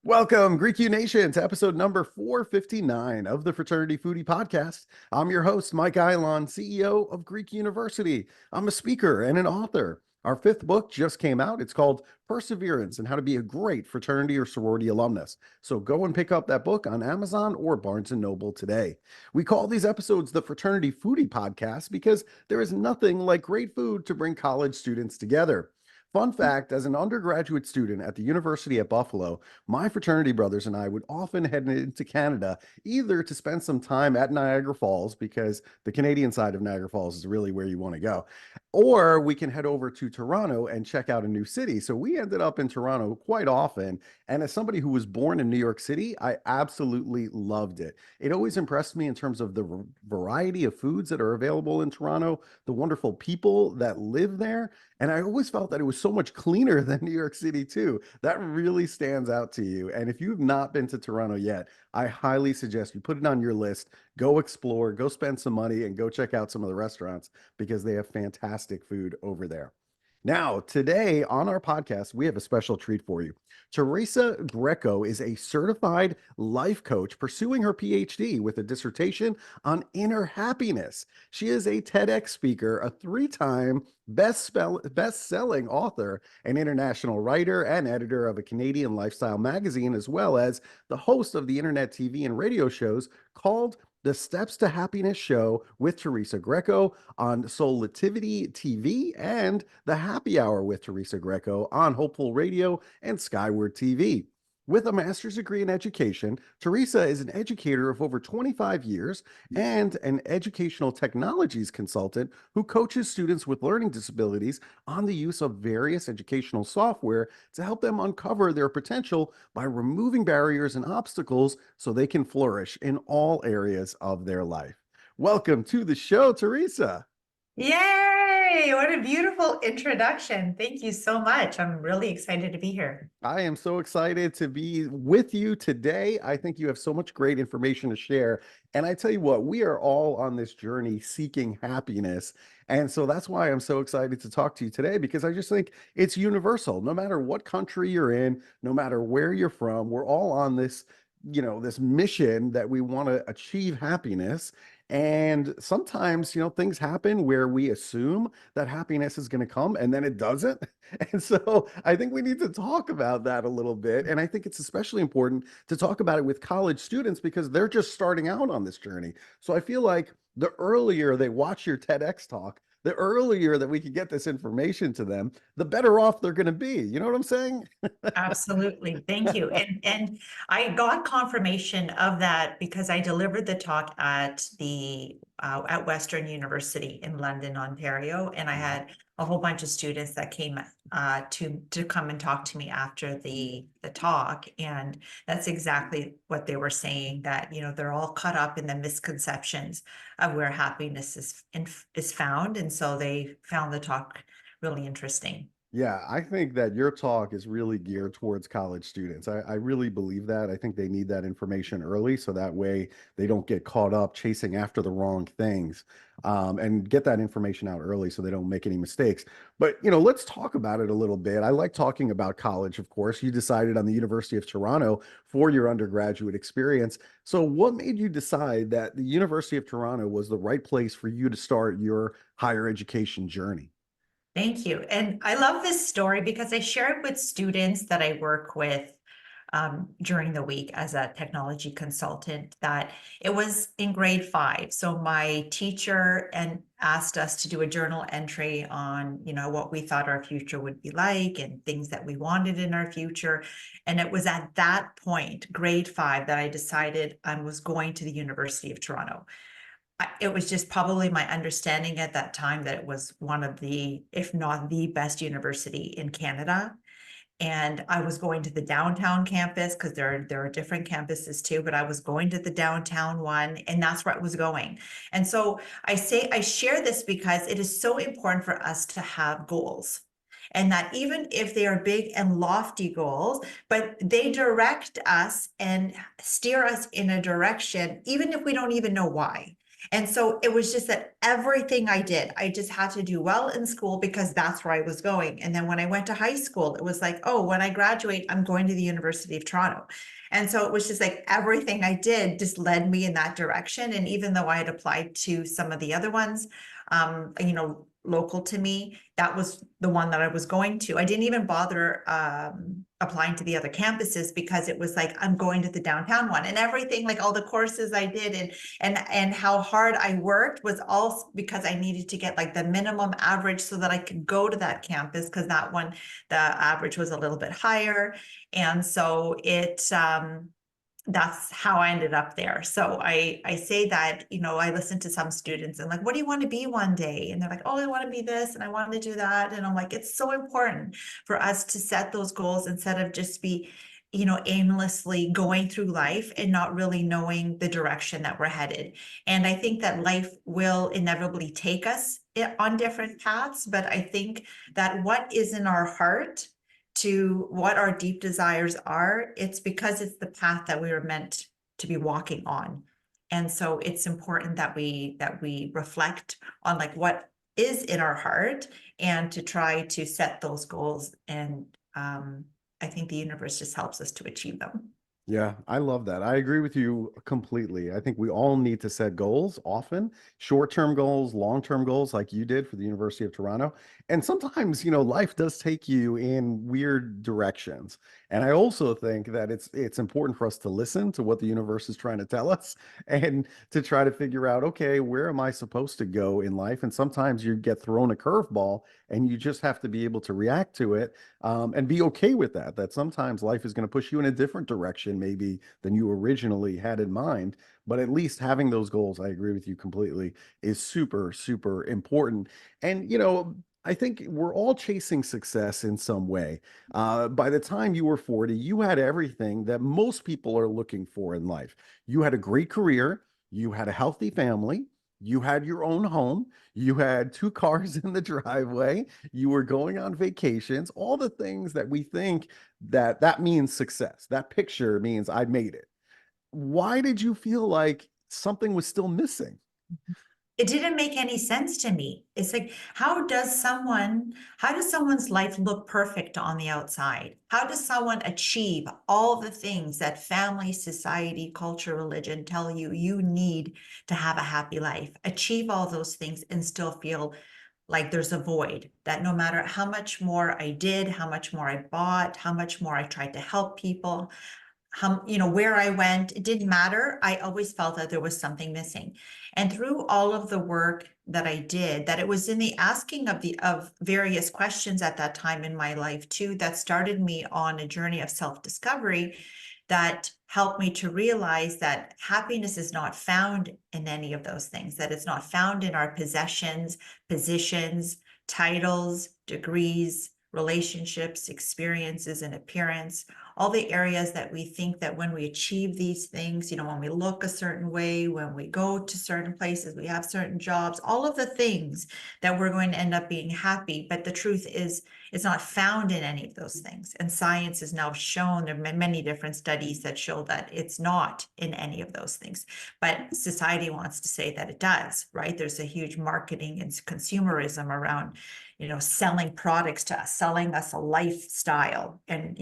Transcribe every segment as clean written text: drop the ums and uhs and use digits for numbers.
Welcome, Greek U Nation, to episode number 459 of the Fraternity Foodie Podcast. I'm your host, Mike Eilon, CEO of Greek University. I'm a speaker and an author. Our fifth book just came out. It's called Perseverance and How to Be a Great Fraternity or Sorority Alumnus. So go and pick up that book on Amazon or Barnes & Noble today. We call these episodes the Fraternity Foodie Podcast because there is nothing like great food to bring college students together. Fun fact, as an undergraduate student at the University at Buffalo, my fraternity brothers and I would often head into Canada either to spend some time at Niagara Falls, because the Canadian side of Niagara Falls is really where you want to go, or we can head over to Toronto and check out a new city. So we ended up in Toronto quite often. And as somebody who was born in New York City, I absolutely loved it. It always impressed me in terms of the variety of foods that are available in Toronto, the wonderful people that live there. And I always felt that it was so much cleaner than New York City too. That really stands out to you. And if you've not been to Toronto yet, I highly suggest you put it on your list, go explore, go spend some money, and go check out some of the restaurants because they have fantastic food over there. Now, today on our podcast, we have a special treat for you. Teresa Greco is a certified life coach pursuing her Ph.D. with a dissertation on inner happiness. She is a TEDx speaker, a three-time best-selling author, an international writer, and editor of a Canadian lifestyle magazine, as well as the host of the internet TV and radio shows called The Steps to Happiness Show with Teresa Greco on Soulivity TV and The Happy Hour with Teresa Greco on Hopeful Radio and Skyward TV. With a master's degree in education, Teresa is an educator of over 25 years and an educational technologies consultant who coaches students with learning disabilities on the use of various educational software to help them uncover their potential by removing barriers and obstacles so they can flourish in all areas of their life. Welcome to the show, Teresa. Yay! What a beautiful introduction. Thank you so much. I'm really excited to be here. I am so excited to be with you today. I think you have so much great information to share. And I tell you what, we are all on this journey seeking happiness. And so that's why I'm so excited to talk to you today, because I just think it's universal. No matter what country you're in, no matter where you're from, we're all on this, this mission that we want to achieve happiness. And sometimes, things happen where we assume that happiness is going to come and then it doesn't. And so I think we need to talk about that a little bit. And I think it's especially important to talk about it with college students because they're just starting out on this journey. So I feel like the earlier they watch your TEDx talk, the earlier that we can get this information to them, the better off they're going to be. You know what I'm saying? Absolutely. Thank you. And I got confirmation of that because I delivered the talk at Western University in London, Ontario, and I had a whole bunch of students that came to come and talk to me after the talk, and that's exactly what they were saying, that they're all caught up in the misconceptions of where happiness is found, and so they found the talk really interesting. Yeah, I think that your talk is really geared towards college students. I really believe that. I think they need that information early so that way they don't get caught up chasing after the wrong things, and get that information out early so they don't make any mistakes. But, let's talk about it a little bit. I like talking about college, of course. You decided on the University of Toronto for your undergraduate experience. So what made you decide that the University of Toronto was the right place for you to start your higher education journey? Thank you. And I love this story because I share it with students that I work with during the week as a technology consultant, that it was in grade 5. So my teacher asked us to do a journal entry on, what we thought our future would be like and things that we wanted in our future. And it was at that point, grade 5, that I decided I was going to the University of Toronto. It was just probably my understanding at that time that it was one of the, if not the best university in Canada. And I was going to the downtown campus because there are different campuses too, but I was going to the downtown one, and that's where I was going. And so I share this because it is so important for us to have goals. and that even if they are big and lofty goals, but they direct us and steer us in a direction, even if we don't even know why. And so it was just that everything I did, I just had to do well in school because that's where I was going. And then when I went to high school, it was like, oh, when I graduate, I'm going to the University of Toronto. And so it was just like everything I did just led me in that direction. And even though I had applied to some of the other ones, local to me, that was the one that I was going to. I didn't even bother applying to the other campuses because it was like, I'm going to the downtown one, and everything, like all the courses I did and how hard I worked was all because I needed to get like the minimum average so that I could go to that campus, because that one, the average was a little bit higher. And so that's how I ended up there. So I say that, I listen to some students and like, what do you want to be one day? And they're like, oh, I want to be this and I want to do that. And I'm like, it's so important for us to set those goals instead of just be, aimlessly going through life and not really knowing the direction that we're headed. And I think that life will inevitably take us on different paths, but I think that what is in our heart to what our deep desires are, it's because it's the path that we were meant to be walking on. And so it's important that we reflect on like what is in our heart and to try to set those goals. And I think the universe just helps us to achieve them. Yeah, I love that. I agree with you completely. I think we all need to set goals often, short-term goals, long-term goals, like you did for the University of Toronto. And sometimes, life does take you in weird directions. And I also think that it's important for us to listen to what the universe is trying to tell us and to try to figure out, okay, where am I supposed to go in life? And sometimes you get thrown a curveball and you just have to be able to react to it, and be okay with that, that sometimes life is going to push you in a different direction maybe than you originally had in mind. But at least having those goals, I agree with you completely, is super, super important. And, I think we're all chasing success in some way. By the time you were 40, you had everything that most people are looking for in life. You had a great career, you had a healthy family, you had your own home, you had two cars in the driveway, you were going on vacations, all the things that we think that means success. That picture means I made it. Why did you feel like something was still missing? It didn't make any sense to me. It's like, how does someone's life look perfect on the outside? How does someone achieve all the things that family, society, culture, religion tell you you need to have a happy life? Achieve all those things and still feel like there's a void, that no matter how much more I did, how much more I bought, how much more I tried to help people, where I went, it didn't matter. I always felt that there was something missing. And through all of the work that I did, that it was in the asking of various questions at that time in my life too, that started me on a journey of self-discovery that helped me to realize that happiness is not found in any of those things, that it's not found in our possessions, positions, titles, degrees, relationships, experiences, and appearance, all the areas that we think that when we achieve these things, when we look a certain way, when we go to certain places, we have certain jobs, all of the things that we're going to end up being happy. But the truth is, it's not found in any of those things. And science has now shown, there are many different studies that show that it's not in any of those things. But society wants to say that it does, right? There's a huge marketing and consumerism around selling products to us, selling us a lifestyle, and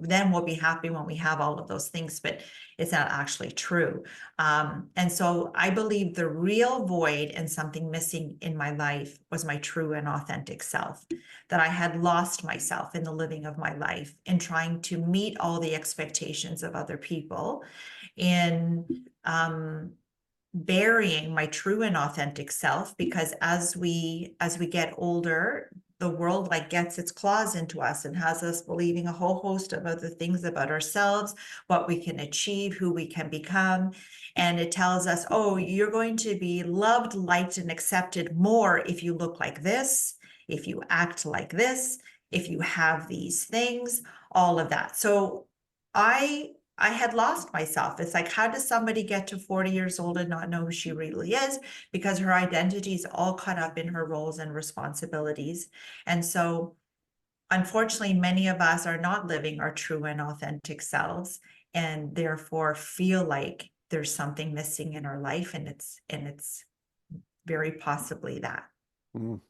then we'll be happy when we have all of those things, but it's not actually true. And so I believe the real void and something missing in my life was my true and authentic self, that I had lost myself in the living of my life, in trying to meet all the expectations of other people, in burying my true and authentic self, because as we get older, the world like gets its claws into us and has us believing a whole host of other things about ourselves, what we can achieve, who we can become. And it tells us, oh, you're going to be loved, liked, and accepted more if you look like this, if you act like this, if you have these things, all of that. So I had lost myself. It's like, how does somebody get to 40 years old and not know who she really is? Because her identity is all caught up in her roles and responsibilities. And so unfortunately, many of us are not living our true and authentic selves, and therefore feel like there's something missing in our life, and it's very possibly that. Mm.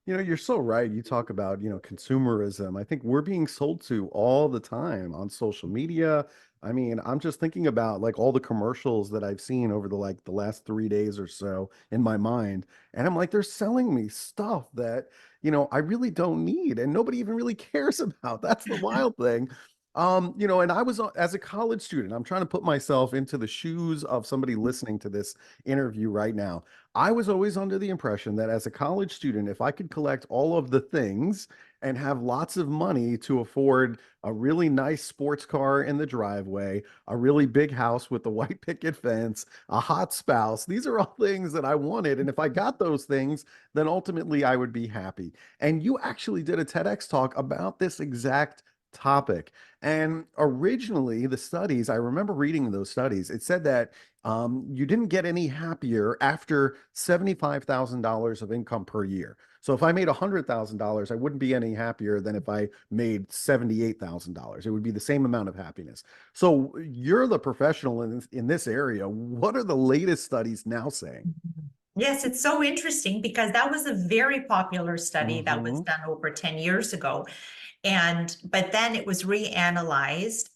You're so right. You talk about, consumerism. I think we're being sold to all the time on social media. I mean, I'm just thinking about like all the commercials that I've seen over the last 3 days or so in my mind. And I'm like, they're selling me stuff that, I really don't need and nobody even really cares about. That's the wild thing. And I was as a college student, I'm trying to put myself into the shoes of somebody listening to this interview right now. I was always under the impression that as a college student, if I could collect all of the things and have lots of money to afford a really nice sports car in the driveway, a really big house with a white picket fence, a hot spouse, these are all things that I wanted. And if I got those things, then ultimately I would be happy. And you actually did a TEDx talk about this exact topic. And originally, the studies, I remember reading those studies, it said that you didn't get any happier after $75,000 of income per year. So if I made $100,000, I wouldn't be any happier than if I made $78,000. It would be the same amount of happiness. So you're the professional in this area. What are the latest studies now saying? Yes, it's so interesting because that was a very popular study that was Hmm. done over 10 years ago. But then it was reanalyzed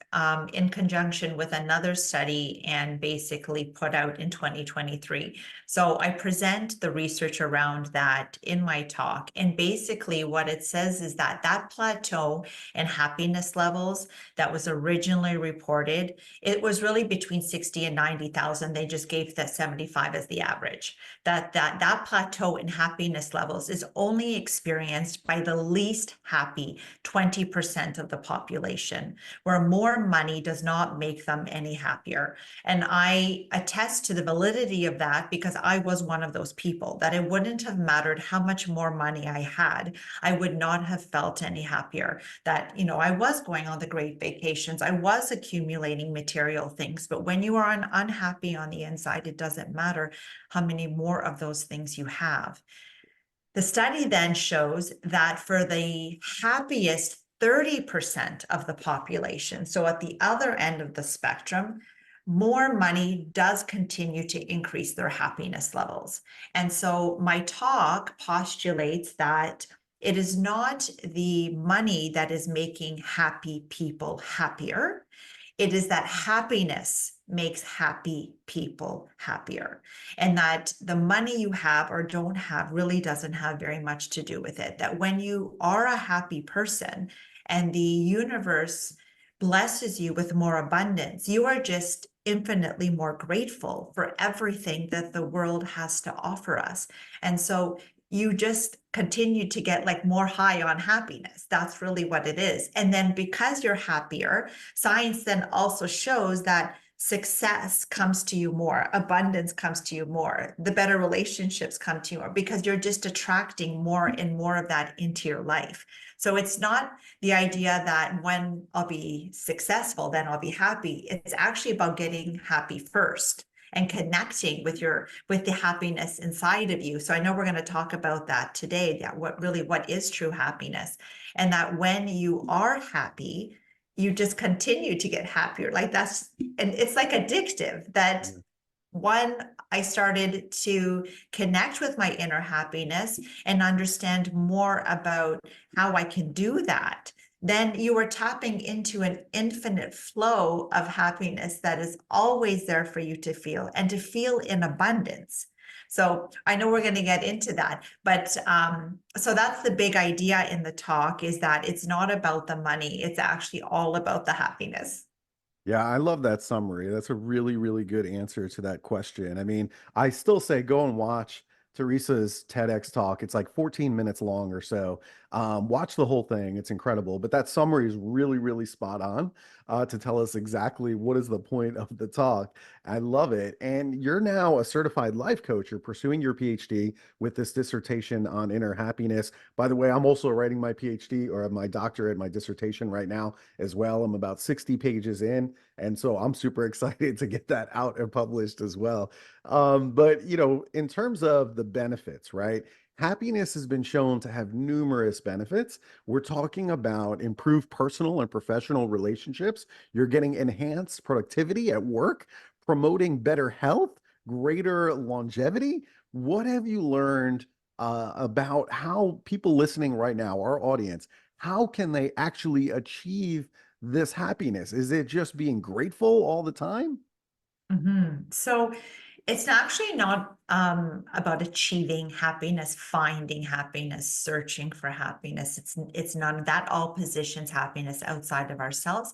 in conjunction with another study and basically put out in 2023. So I present the research around that in my talk. And basically what it says is that that plateau in happiness levels that was originally reported, it was really between 60 and 90,000. They just gave that 75 as the average. That plateau in happiness levels is only experienced by the least happy 20% of the population, where more money does not make them any happier. And I attest to the validity of that because I was one of those people that it wouldn't have mattered how much more money I had. I would not have felt any happier. That, I was going on the great vacations. I was accumulating material things. But when you are unhappy on the inside, it doesn't matter how many more of those things you have. The study then shows that for the happiest 30% of the population, so at the other end of the spectrum, more money does continue to increase their happiness levels. And so my talk postulates that it is not the money that is making happy people happier. It is that happiness makes happy people happier, and that the money you have or don't have really doesn't have very much to do with it. That when you are a happy person and the universe blesses you with more abundance, you are just infinitely more grateful for everything that the world has to offer us. And so you just continue to get like more high on happiness. That's really what it is. And then because you're happier, science then also shows that success comes to you more, abundance comes to you more, the better relationships come to you more because you're just attracting more and more of that into your life. So it's not the idea that when I'll be successful, then I'll be happy. It's actually about getting happy first and connecting with the happiness inside of you. So I know we're going to talk about that today, that what is true happiness, and that when you are happy, you just continue to get happier. And it's like addictive that one, I started to connect with my inner happiness and understand more about how I can do that. Then you are tapping into an infinite flow of happiness that is always there for you to feel and to feel in abundance. So I know we're going to get into that, but so that's the big idea in the talk, is that it's not about the money. It's actually all about the happiness. Yeah, I love that summary. That's a really, really good answer to that question. I mean, I still say go and watch Teresa's TEDx talk. It's like 14 minutes long or so. Watch the whole thing. It's incredible. But that summary is really, really spot on to tell us exactly what is the point of the talk. I love it. And you're now a certified life coach. You're pursuing your PhD with this dissertation on inner happiness. By the way, I'm also writing my PhD or my doctorate, my dissertation right now as well. I'm about 60 pages in. And so I'm super excited to get that out and published as well. But in terms of the benefits, right? Happiness has been shown to have numerous benefits. We're talking about improved personal and professional relationships. You're getting enhanced productivity at work, promoting better health, greater longevity. What have you learned about how people listening right now, our audience, how can they actually achieve this happiness? Is it just being grateful all the time? So it's actually not about achieving happiness, finding happiness, searching for happiness. It's none of that. All positions happiness outside of ourselves.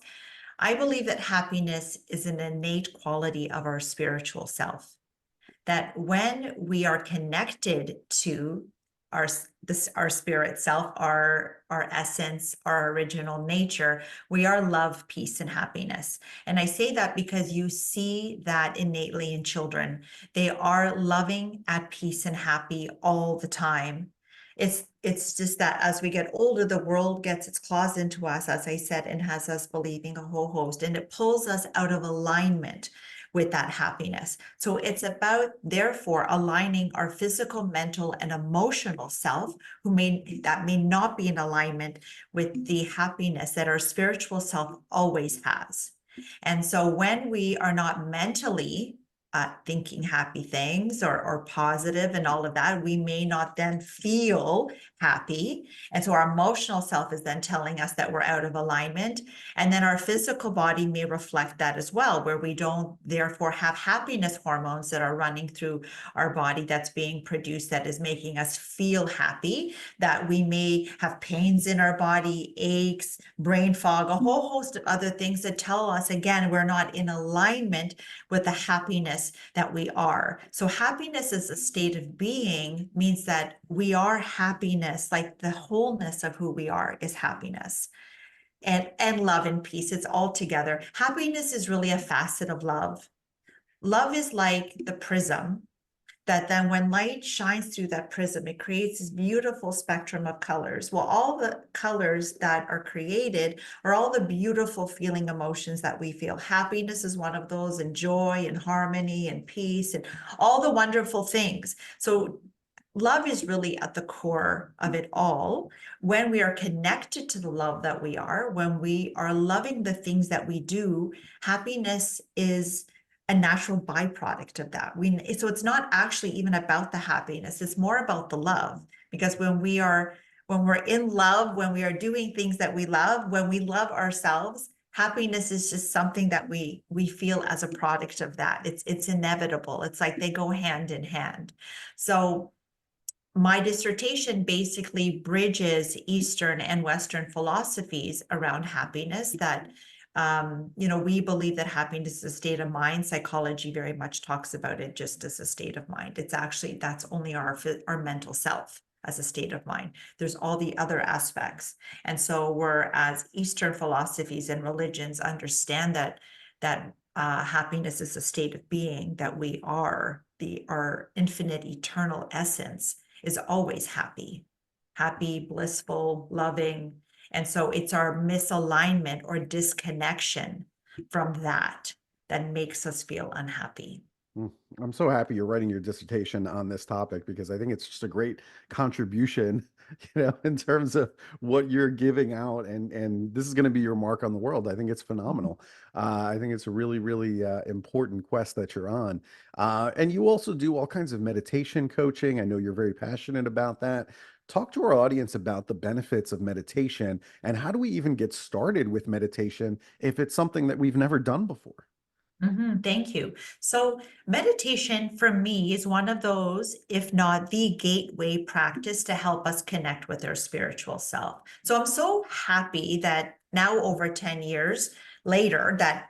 I believe that happiness is an innate quality of our spiritual self, that when we are connected to our spirit self, our essence, our original nature, we are love, peace, and happiness. And I say that because you see that innately in children. They are loving, at peace, and happy all the time. It's just that as we get older, the world gets its claws into us, as I said, and has us believing a whole host, and it pulls us out of alignment with that happiness. So it's about, therefore, aligning our physical, mental, and emotional self, that may not be in alignment with the happiness that our spiritual self always has. And so when we are not mentally thinking happy things or positive and all of that, we may not then feel happy. And so our emotional self is then telling us that we're out of alignment. And then our physical body may reflect that as well, where we don't therefore have happiness hormones that are running through our body that's being produced that is making us feel happy, that we may have pains in our body, aches, brain fog, a whole host of other things that tell us, again, we're not in alignment with the happiness that we are. So happiness as a state of being means that we are happiness, like the wholeness of who we are is happiness. And love and peace, it's all together. Happiness is really a facet of love. Love is like the prism that then when light shines through that prism, it creates this beautiful spectrum of colors. Well, all the colors that are created are all the beautiful feeling emotions that we feel. Happiness is one of those, and joy and harmony and peace and all the wonderful things. So love is really at the core of it all. When we are connected to the love that we are, when we are loving the things that we do, happiness is a natural byproduct of that. So it's not actually even about the happiness, it's more about the love. Because when we're in love, when we are doing things that we love, when we love ourselves, happiness is just something that we feel as a product of that. It's inevitable. It's like they go hand in hand. So my dissertation basically bridges Eastern and Western philosophies around happiness that we believe that happiness is a state of mind. Psychology very much talks about it just as a state of mind. It's actually, that's only our mental self as a state of mind. There's all the other aspects. And so whereas Eastern philosophies and religions understand that happiness is a state of being, that we are our infinite eternal essence is always happy, blissful, loving. And so it's our misalignment or disconnection from that makes us feel unhappy. I'm so happy you're writing your dissertation on this topic because I think it's just a great contribution, in terms of what you're giving out, and this is going to be your mark on the world. I think it's phenomenal. I think it's a really, really important quest that you're on. And you also do all kinds of meditation coaching. I know you're very passionate about that. Talk to our audience about the benefits of meditation and how do we even get started with meditation if it's something that we've never done before? Thank you. So meditation for me is one of those, if not the gateway practice to help us connect with our spiritual self. So I'm so happy that now over 10 years later, that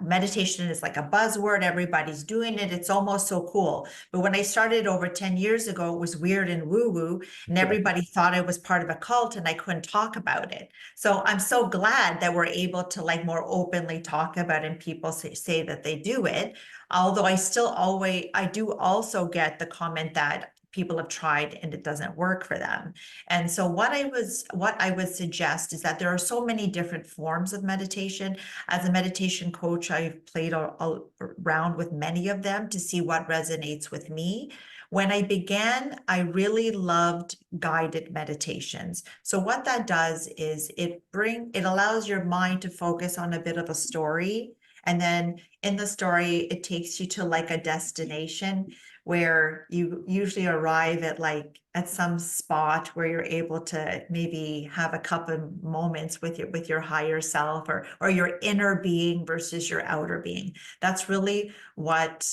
meditation is like a buzzword. Everybody's doing it. It's almost so cool. But when I started over 10 years ago, it was weird and woo-woo, and everybody thought I was part of a cult and I couldn't talk about it. So I'm so glad that we're able to like more openly talk about it and people say that they do it. Although I do also get the comment that people have tried and it doesn't work for them. And so what I would suggest is that there are so many different forms of meditation. As a meditation coach, I've played around with many of them to see what resonates with me. When I began, I really loved guided meditations. So what that does is it allows your mind to focus on a bit of a story. And then in the story, it takes you to like a destination where you usually arrive at some spot where you're able to maybe have a couple of moments with your higher self or your inner being versus your outer being. That's really what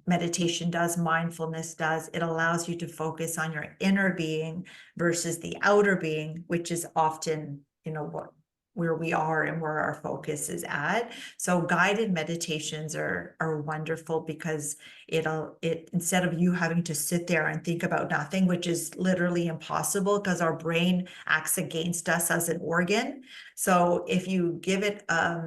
meditation does, mindfulness does. It allows you to focus on your inner being versus the outer being, which is often, where we are and where our focus is at. So guided meditations are wonderful because it instead of you having to sit there and think about nothing, which is literally impossible because our brain acts against us as an organ. So if you give it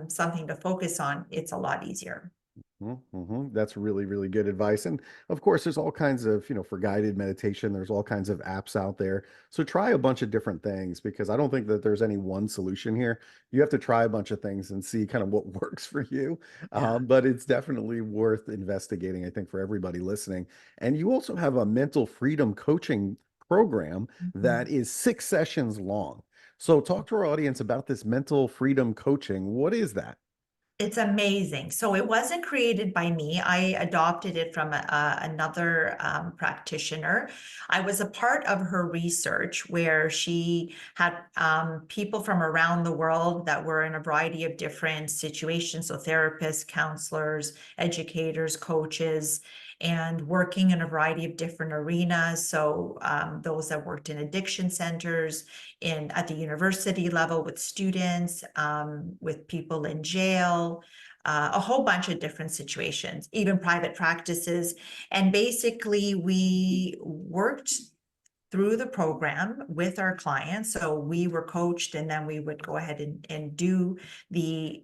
something to focus on, it's a lot easier. Mm-hmm. That's really, really good advice. And of course, there's all kinds of, for guided meditation, there's all kinds of apps out there. So try a bunch of different things because I don't think that there's any one solution here. You have to try a bunch of things and see kind of what works for you. Yeah. But it's definitely worth investigating, I think, for everybody listening. And you also have a mental freedom coaching program that Mhm. is 6 sessions long. So talk to our audience about this mental freedom coaching. What is that? It's amazing. So it wasn't created by me. I adopted it from another practitioner. I was a part of her research where she had people from around the world that were in a variety of different situations. So therapists, counselors, educators, coaches, and working in a variety of different arenas. So those that worked in addiction centers, at the university level with students, with people in jail, a whole bunch of different situations, even private practices. And basically, we worked through the program with our clients. So we were coached and then we would go ahead and do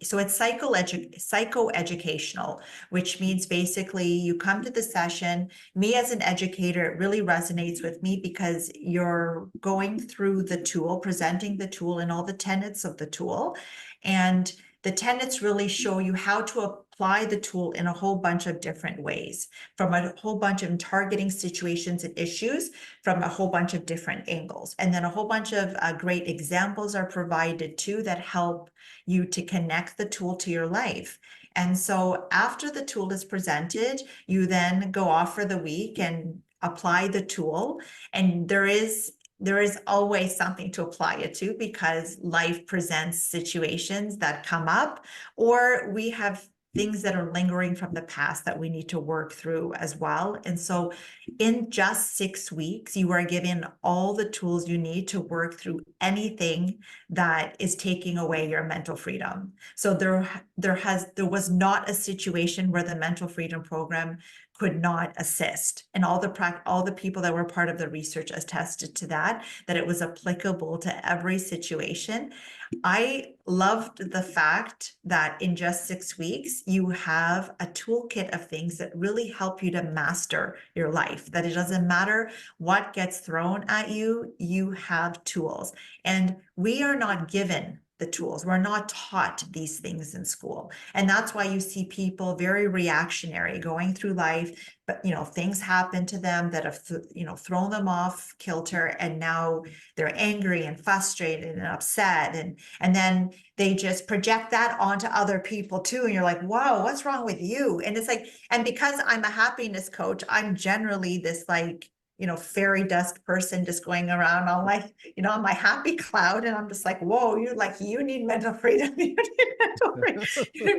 so it's psychoeducational, which means basically you come to the session. Me as an educator, it really resonates with me because you're going through the tool, presenting the tool and all the tenets of the tool. And the tenets really show you how to apply the tool in a whole bunch of different ways, from a whole bunch of targeting situations and issues from a whole bunch of different angles. And then a whole bunch of great examples are provided too that help you to connect the tool to your life. And so after the tool is presented, you then go off for the week and apply the tool. And there is always something to apply it to because life presents situations that come up, or we have things that are lingering from the past that we need to work through as well. And so in just 6 weeks, you are given all the tools you need to work through anything that is taking away your mental freedom. So there was not a situation where the mental freedom program could not assist. And all the people that were part of the research attested to that it was applicable to every situation. I loved the fact that in just 6 weeks, you have a toolkit of things that really help you to master your life, that it doesn't matter what gets thrown at you, you have tools. And we are not given the tools. We're not taught these things in school. And that's why you see people very reactionary going through life, but things happen to them that have thrown them off kilter, and now they're angry and frustrated and upset, and then they just project that onto other people too. And you're like, wow, what's wrong with you? And it's like, and because I'm a happiness coach, I'm generally this fairy dust person just going around on on my happy cloud. And I'm just like, whoa, you need mental freedom. You need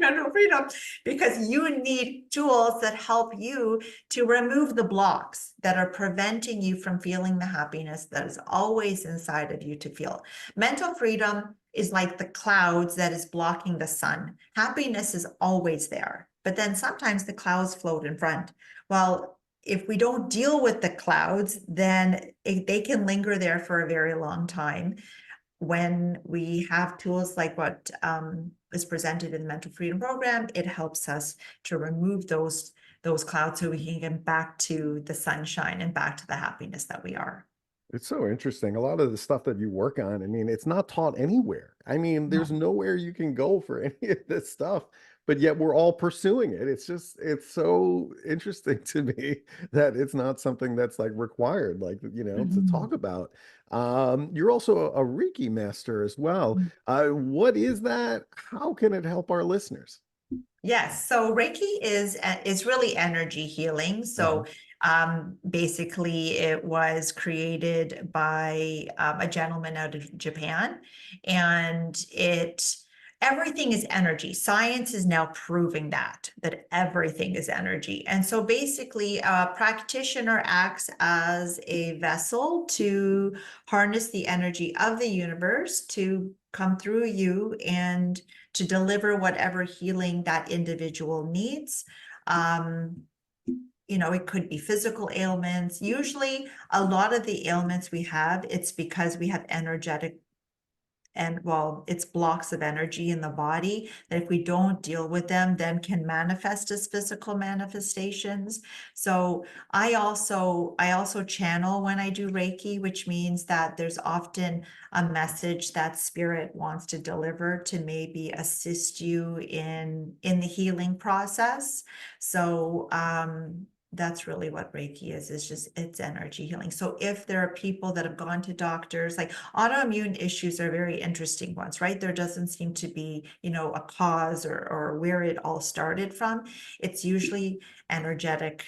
mental freedom because you need tools that help you to remove the blocks that are preventing you from feeling the happiness that is always inside of you to feel. Mental freedom is like the clouds that is blocking the sun. Happiness is always there, but then sometimes the clouds float in front. Well, if we don't deal with the clouds, then they can linger there for a very long time. When we have tools like what is presented in the mental freedom program, it helps us to remove those clouds so we can get back to the sunshine and back to the happiness that we are. It's so interesting. A lot of the stuff that you work on, I mean, it's not taught anywhere. I mean, there's No. nowhere you can go for any of this stuff, but yet we're all pursuing it. It's so interesting to me that it's not something that's like required, like, to talk Mhm. about. You're also a Reiki master as well. What is that? How can it help our listeners? Yes, so Reiki is really energy healing. Uh-huh. So basically, it was created by a gentleman out of Japan, and everything is energy. Science is now proving that everything is energy. And so basically, a practitioner acts as a vessel to harness the energy of the universe to come through you and to deliver whatever healing that individual needs. It could be physical ailments. Usually, a lot of the ailments we have, it's because we have energetic it's blocks of energy in the body that if we don't deal with them, then can manifest as physical manifestations. So I also channel when I do Reiki, which means that there's often a message that spirit wants to deliver to maybe assist you in the healing process. So that's really what Reiki is. It's energy healing. So if there are people that have gone to doctors, like autoimmune issues are very interesting ones, right? There doesn't seem to be, a cause or where it all started from. It's usually energetic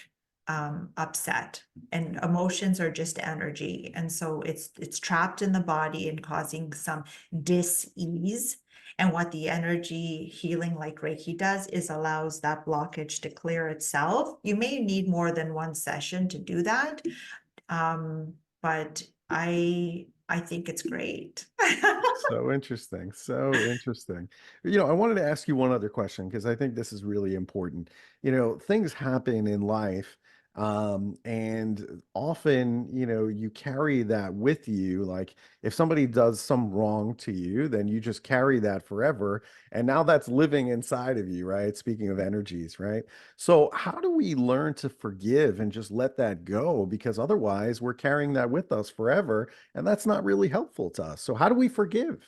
upset, and emotions are just energy. And so it's trapped in the body and causing some dis-ease. And what the energy healing like Reiki does is allows that blockage to clear itself. You may need more than one session to do that. But I think it's great. So interesting. So interesting. I wanted to ask you one other question because I think this is really important. Things happen in life, and often, you carry that with you. Like if somebody does some wrong to you, then you just carry that forever. And now that's living inside of you, right? Speaking of energies, right? So how do we learn to forgive and just let that go? Because otherwise we're carrying that with us forever. And that's not really helpful to us. So how do we forgive?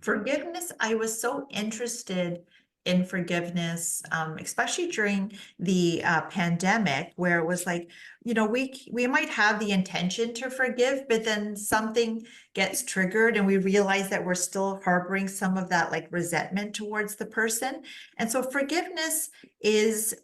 Forgiveness, I was so interested in forgiveness, especially during the pandemic, where it was like, we might have the intention to forgive, but then something gets triggered and we realize that we're still harboring some of that like resentment towards the person. And so forgiveness is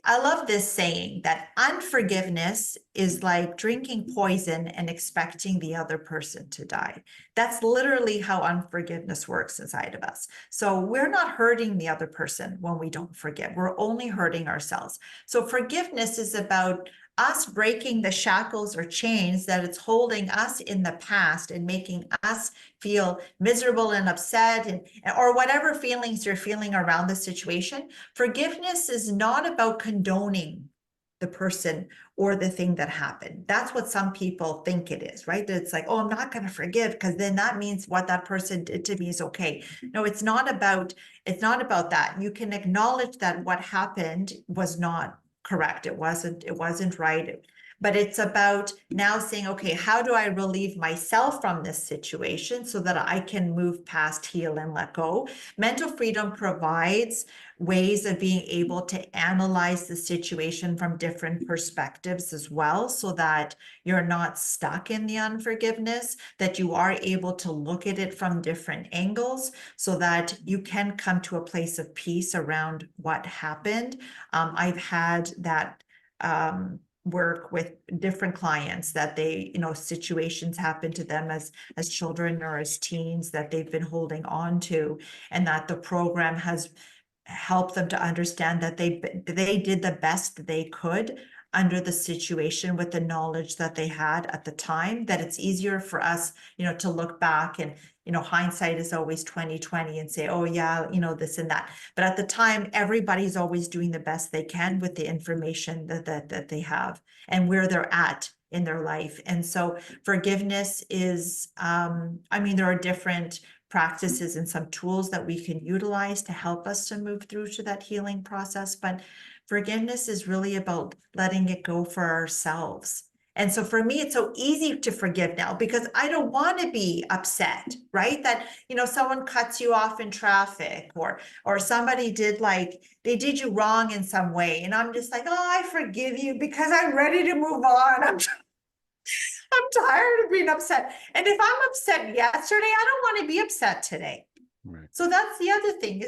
I love this saying that unforgiveness is like drinking poison and expecting the other person to die. That's literally how unforgiveness works inside of us. So we're not hurting the other person when we don't forgive. We're only hurting ourselves. So forgiveness is about us breaking the shackles or chains that it's holding us in the past and making us feel miserable and upset or whatever feelings you're feeling around the situation. Forgiveness is not about condoning the person or the thing that happened. That's what some people think it is, right? That it's like, oh, I'm not going to forgive because then that means what that person did to me is okay. No, it's not about that. You can acknowledge that what happened was not correct. It wasn't right. But it's about now saying, okay, how do I relieve myself from this situation so that I can move past, heal, and let go? Mental freedom provides ways of being able to analyze the situation from different perspectives as well, so that you're not stuck in the unforgiveness, that you are able to look at it from different angles so that you can come to a place of peace around what happened. I've had that work with different clients that they, situations happen to them as children or as teens that they've been holding on to, and that the program has helped them to understand that they did the best they could under the situation with the knowledge that they had at the time. That it's easier for us, to look back and, hindsight is always 2020 and say, oh yeah, this and that. But at the time, everybody's always doing the best they can with the information that they have and where they're at in their life. And so forgiveness is, there are different practices and some tools that we can utilize to help us to move through to that healing process. But forgiveness is really about letting it go for ourselves. And so for me, it's so easy to forgive now because I don't want to be upset, right? That, someone cuts you off in traffic or somebody they did you wrong in some way. And I'm just like, oh, I forgive you because I'm ready to move on. I'm tired of being upset. And if I'm upset yesterday, I don't want to be upset today. Right. So that's the other thing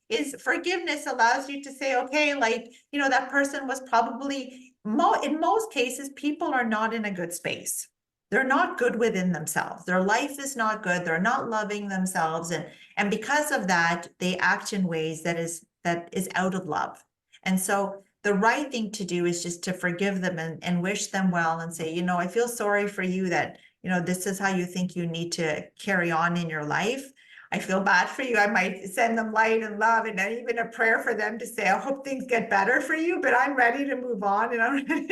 is forgiveness allows you to say, okay, that person was probably in most cases, people are not in a good space. They're not good within themselves. Their life is not good. They're not loving themselves. And because of that, they act in ways that is out of love. And so the right thing to do is just to forgive them and wish them well and say, I feel sorry for you that, this is how you think you need to carry on in your life. I feel bad for you. I might send them light and love and even a prayer for them to say, I hope things get better for you, but I'm ready to move on and I'm ready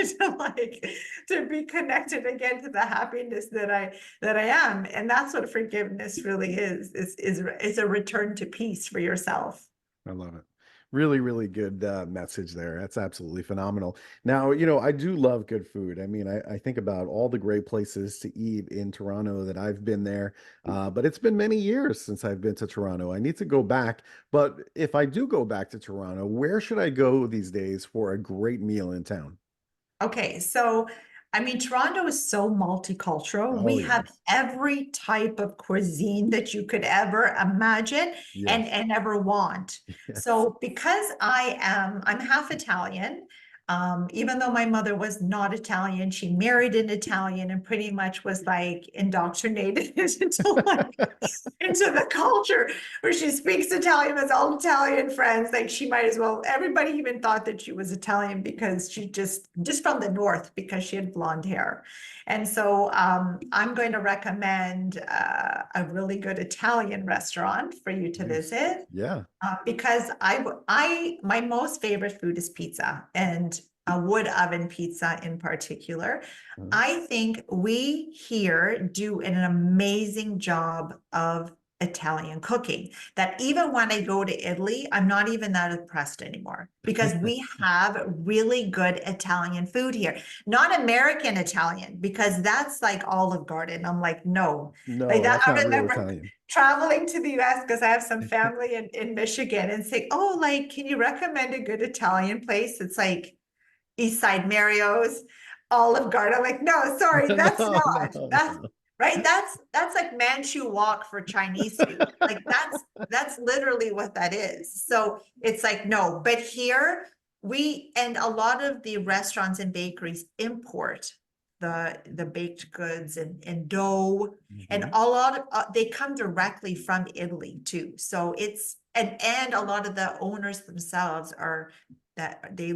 to be connected again to the happiness that I am. And that's what forgiveness really is a return to peace for yourself. I love it. Really, really good message there. That's absolutely phenomenal. Now, I do love good food. I mean, I think about all the great places to eat in Toronto that I've been there, but it's been many years since I've been to Toronto. I need to go back. But if I do go back to Toronto, where should I go these days for a great meal in town? Okay, so Toronto is so multicultural. Oh, We yeah. have every type of cuisine that you could ever imagine Yes. and ever want. Yes. So because I'm half Italian, even though my mother was not Italian, she married an Italian and pretty much was indoctrinated into the culture where she speaks Italian with all Italian friends. Like she might as well, everybody even thought that she was Italian because she just from the north because she had blonde hair. And so I'm going to recommend a really good Italian restaurant for you to Nice. visit. Yeah. Because my most favorite food is pizza and a wood oven pizza in particular. I think we here do an amazing job of Italian cooking that even when I go to Italy, I'm not even that impressed anymore because we have really good Italian food here. Not American Italian, because that's like Olive Garden. I'm like, no, like No, that. that's I not real remember Italian. traveling to the US because I have some family in Michigan and say, oh, can you recommend a good Italian place? It's like East Side Mario's, Olive Garden. I'm like, no, sorry, that's No, not. no, That's no. right. That's like Manchu Walk for Chinese food. Like that's literally what that is. So it's like, no, but here and a lot of the restaurants and bakeries import the baked goods and dough and Mhm. a lot of they come directly from Italy too. So it's and a lot of the owners themselves are that they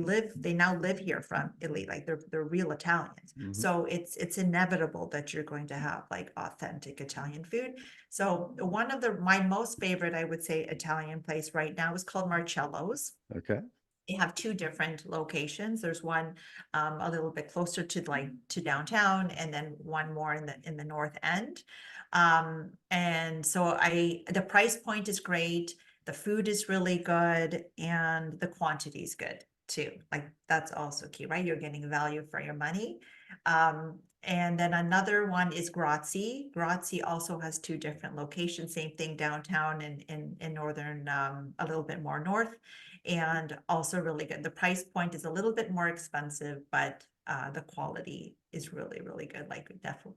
now live here from Italy, like they're real Italians. Mhm. So it's inevitable that you're going to have like authentic Italian food. So one of my most favorite, I would say, Italian place right now is called Marcello's. Okay. They have two different locations. There's one a little bit closer to downtown, and then one more in the north end. And so the price point is great, the food is really good, and the quantity is good too. Like that's also key, right? You're getting value for your money. And then another one is Grazie. Grazie also has two different locations, same thing downtown and in northern, a little bit more north, and also really good. The price point is a little bit more expensive, but the quality is really, really good. Like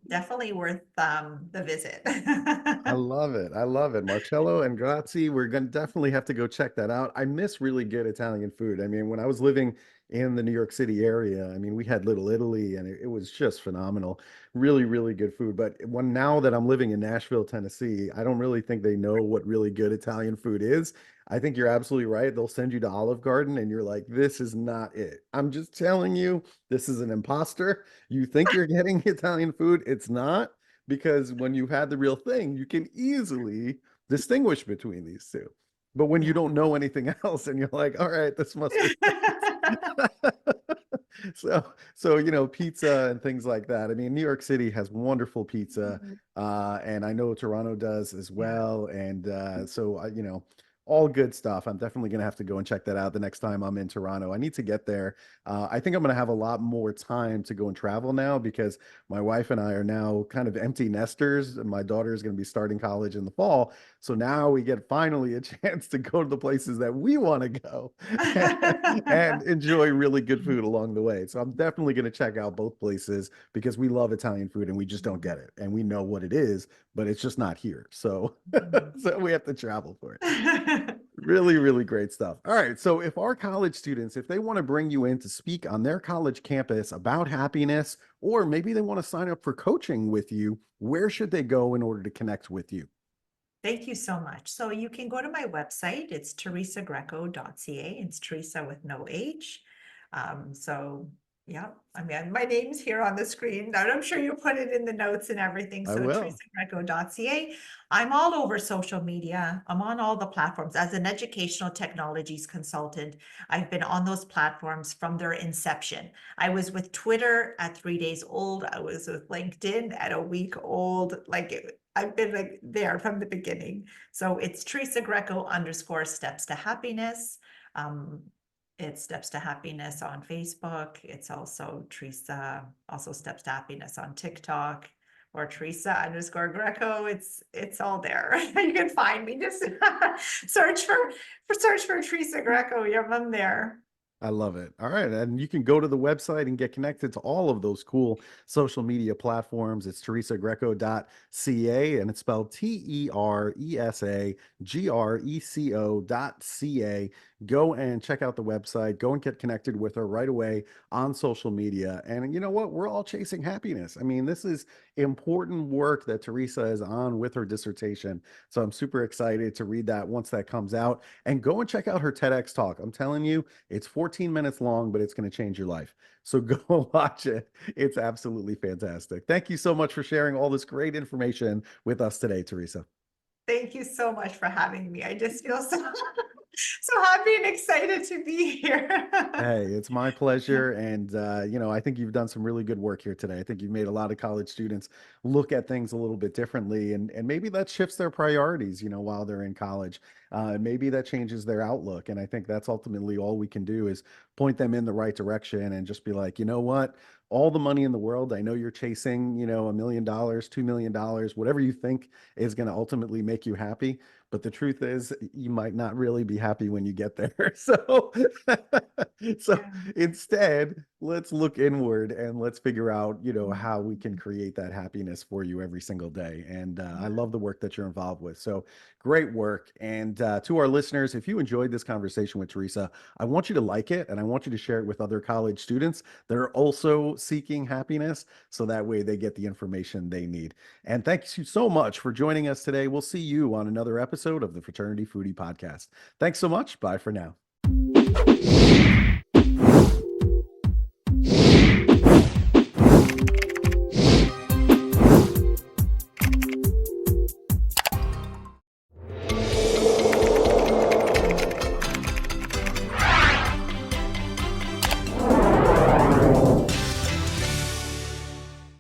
definitely worth the visit. I love it. I love it. Marcello and Grazie, we're going to definitely have to go check that out. I miss really good Italian food. I mean, when I was living in the New York City area, I mean, we had Little Italy and it was just phenomenal. Really, really good food. But now that I'm living in Nashville, Tennessee, I don't really think they know what really good Italian food is. I think you're absolutely right. They'll send you to Olive Garden and you're like, this is not it. I'm just telling you, this is an imposter. You think you're getting Italian food, it's not, because when you had the real thing, you can easily distinguish between these two. But when you Yeah. don't know anything else and you're like, all right, this must be it. So pizza and things like that. I mean, New York City has wonderful pizza, Mhm. and I know Toronto does as Yeah. well. And all good stuff. I'm definitely gonna have to go and check that out the next time I'm in Toronto. I need to get there. I think I'm gonna have a lot more time to go and travel now because my wife and I are now kind of empty nesters, and my daughter is gonna be starting college in the fall. So now we get finally a chance to go to the places that we want to go and enjoy really good food along the way. So I'm definitely going to check out both places because we love Italian food and we just don't get it. And we know what it is, but it's just not here. So so we have to travel for it. Really, really great stuff. All right. So if our college students, if they want to bring you in to speak on their college campus about happiness, or maybe they want to sign up for coaching with you, where should they go in order to connect with you? Thank you so much. So you can go to my website. It's teresagreco.ca. It's Teresa with no H. So yeah, I mean, my name's here on the screen. And I'm sure you put it in the notes and everything. I So will. teresagreco.ca. I'm all over social media. I'm on all the platforms. As an educational technologies consultant, I've been on those platforms from their inception. I was with Twitter at 3 days old. I was with LinkedIn at a week old. I've been like there from the beginning. So it's Teresa Greco _ steps to happiness. Um, it's Steps to Happiness on Facebook. It's also Teresa, also Steps to Happiness on TikTok, or Teresa _ Greco. It's all there. You can find me. Just search for Teresa Greco. I'm there. I love it. All right. And you can go to the website and get connected to all of those cool social media platforms. It's teresagreco.ca and it's spelled TERESAGRECO.ca. Go and check out the website. Go and get connected with her right away on social media. And you know what? We're all chasing happiness. I mean, this is important work that Teresa is on with her dissertation. So I'm super excited to read that once that comes out, and go and check out her TEDx talk. I'm telling you, it's 14 minutes long, but it's going to change your life. So go watch it. It's absolutely fantastic. Thank you so much for sharing all this great information with us today, Teresa. Thank you so much for having me. I just feel so so happy and excited to be here. Hey, it's my pleasure. And, I think you've done some really good work here today. I think you've made a lot of college students look at things a little bit differently. And maybe that shifts their priorities, while they're in college. Maybe that changes their outlook. And I think that's ultimately all we can do is point them in the right direction and just be like, you know what? All the money in the world, I know you're chasing, $1 million, $2 million, whatever you think is going to ultimately make you happy. But the truth is, you might not really be happy when you get there. So Yeah. instead, let's look inward and let's figure out, how we can Mhm. create that happiness for you every single day. And I Yeah. love the work that you're involved with. So great work. And to our listeners, if you enjoyed this conversation with Teresa, I want you to like it and I want you to share it with other college students that are also seeking happiness. So that way they get the information they need. And thank you so much for joining us today. We'll see you on another episode of the Fraternity Foodie Podcast. Thanks so much. Bye for now.